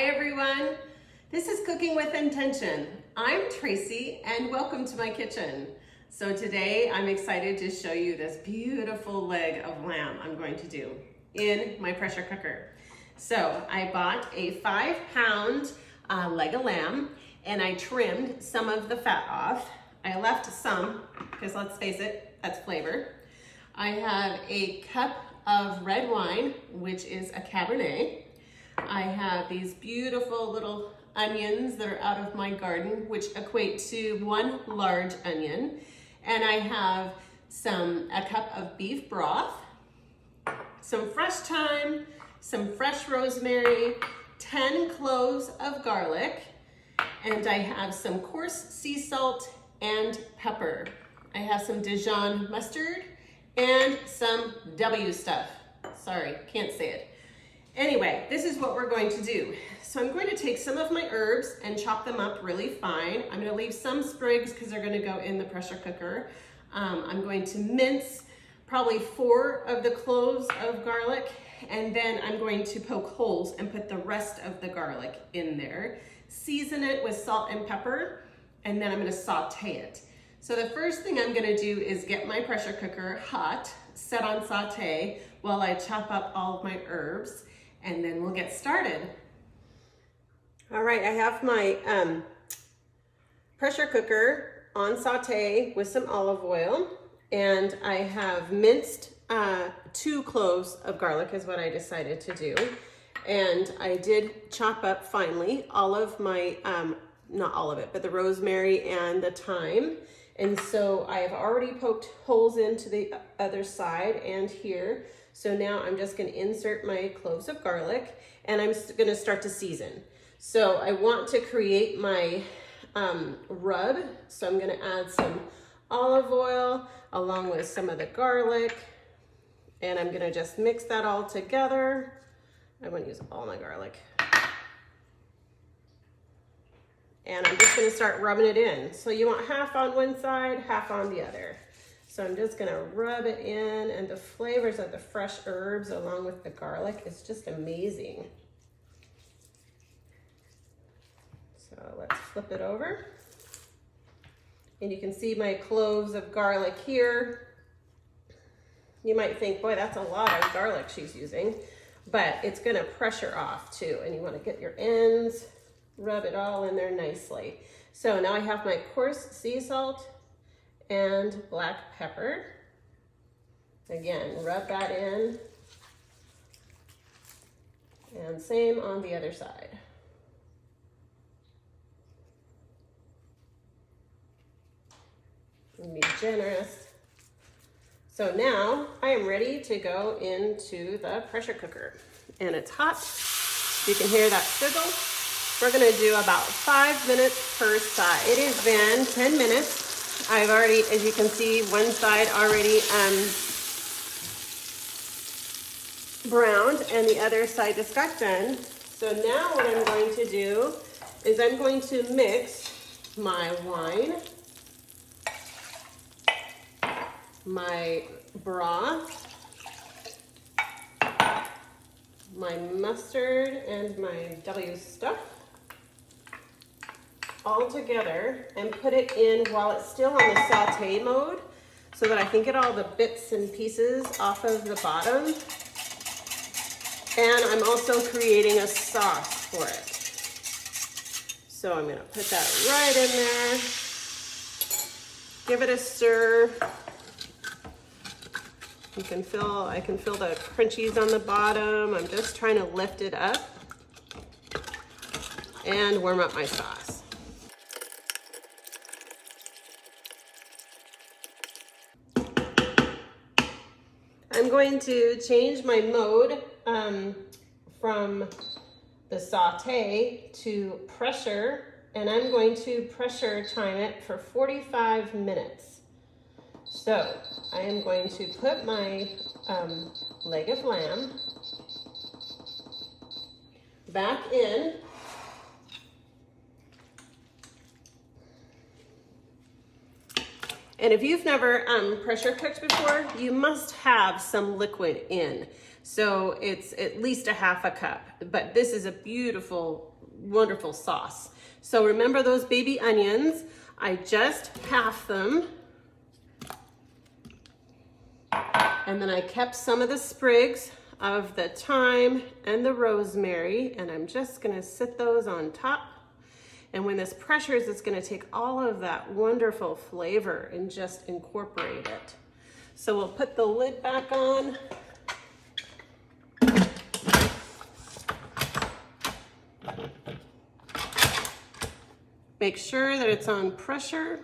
Hi everyone, this is Cooking with Intention. I'm Tracy and welcome to my kitchen. So today I'm excited to show you this beautiful leg of lamb I'm going to do in my pressure cooker. So I bought a 5-pound leg of lamb and I trimmed some of the fat off. I left some because let's face it, that's flavor. I have a cup of red wine, which is a Cabernet. I have these beautiful little onions that are out of my garden, which equate to 1 large onion. And I have a cup of beef broth, some fresh thyme, some fresh rosemary, 10 cloves of garlic, and I have some coarse sea salt and pepper. I have some Dijon mustard and some W stuff. Sorry, can't say it. Anyway, this is what we're going to do. So I'm going to take some of my herbs and chop them up really fine. I'm going to leave some sprigs because they're going to go in the pressure cooker. I'm going to mince probably 4 of the cloves of garlic, and then I'm going to poke holes and put the rest of the garlic in there. Season it with salt and pepper, and then I'm going to saute it. So the first thing I'm going to do is get my pressure cooker hot, set on saute while I chop up all of my herbs, and then we'll get started. All right, I have my pressure cooker on saute with some olive oil, and I have minced 2 cloves of garlic is what I decided to do. And I did chop up finely all of my, not all of it, but the rosemary and the thyme. And so I have already poked holes into the other side and here. So now I'm just going to insert my cloves of garlic and I'm going to start to season. So I want to create my rub. So I'm going to add some olive oil along with some of the garlic. And I'm going to just mix that all together. I'm going to use all my garlic. And I'm just going to start rubbing it in. So you want half on one side, half on the other. So I'm just going to rub it in, and the flavors of the fresh herbs along with the garlic is just amazing. So let's flip it over. And you can see my cloves of garlic here. You might think, boy, that's a lot of garlic she's using, but it's going to pressure off too. And you want to get your ends, rub it all in there nicely. So now I have my coarse sea salt and black pepper. Again, rub that in. And same on the other side. And be generous. So now I am ready to go into the pressure cooker. And it's hot. You can hear that sizzle. We're gonna do about 5 minutes per side. It has been 10 minutes. I've already, as you can see, one side already browned and the other side just got done. So now what I'm going to do is I'm going to mix my wine, my broth, my mustard, and my W stuff all together and put it in while it's still on the saute mode so that I can get all the bits and pieces off of the bottom. And I'm also creating a sauce for it. So I'm gonna put that right in there, give it a stir. I can feel the crunchies on the bottom. I'm just trying to lift it up and warm up my sauce. I'm going to change my mode from the saute to pressure, and I'm going to pressure time it for 45 minutes. So I am going to put my leg of lamb back in. And if you've never pressure cooked before, you must have some liquid in. So it's at least a half a cup, but this is a beautiful wonderful sauce. So remember those baby onions, I just half them. And then I kept some of the sprigs of the thyme and the rosemary, and I'm just gonna sit those on top. And when this pressures, it's gonna take all of that wonderful flavor and just incorporate it. So we'll put the lid back on. Make sure that it's on pressure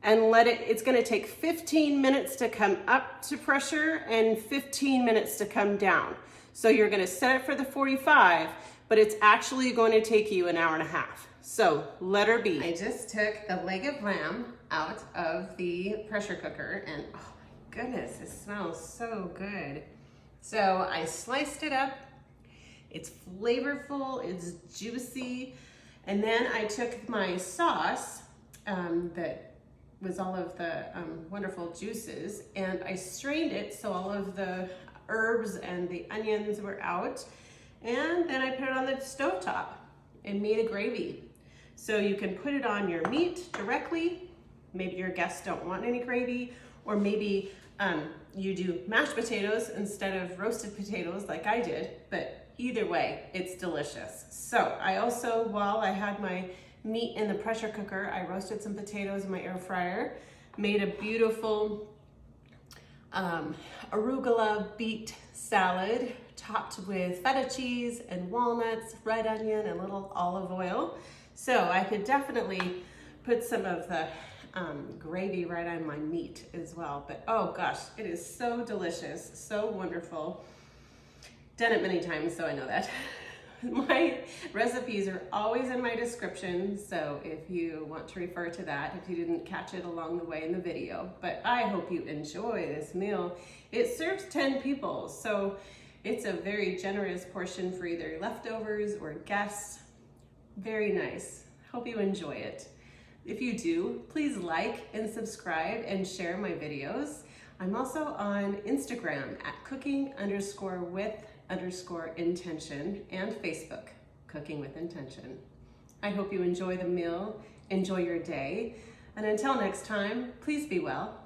and it's gonna take 15 minutes to come up to pressure and 15 minutes to come down. So you're gonna set it for the 45, but it's actually going to take you an hour and a half. So let her be. I just took the leg of lamb out of the pressure cooker and oh my goodness, it smells so good. So I sliced it up. It's flavorful, it's juicy. And then I took my sauce that was all of the wonderful juices, and I strained it so all of the herbs and the onions were out. And then I put it on the stovetop and made a gravy. So you can put it on your meat directly. Maybe your guests don't want any gravy, or maybe you do mashed potatoes instead of roasted potatoes like I did, but either way, it's delicious. So I also, while I had my meat in the pressure cooker, I roasted some potatoes in my air fryer, made a beautiful arugula beet salad topped with feta cheese and walnuts, red onion, and a little olive oil. So I could definitely put some of the gravy right on my meat as well. But oh gosh, it is so delicious, so wonderful. Done it many times, so I know that. My recipes are always in my description, so if you want to refer to that, if you didn't catch it along the way in the video. But I hope you enjoy this meal. It serves 10 people, so it's a very generous portion for either leftovers or guests. Very nice. Hope you enjoy it. If you do, please like and subscribe and share my videos. I'm also on Instagram at cooking_with_intention and Facebook, Cooking with Intention. I hope you enjoy the meal, enjoy your day, and until next time, please be well.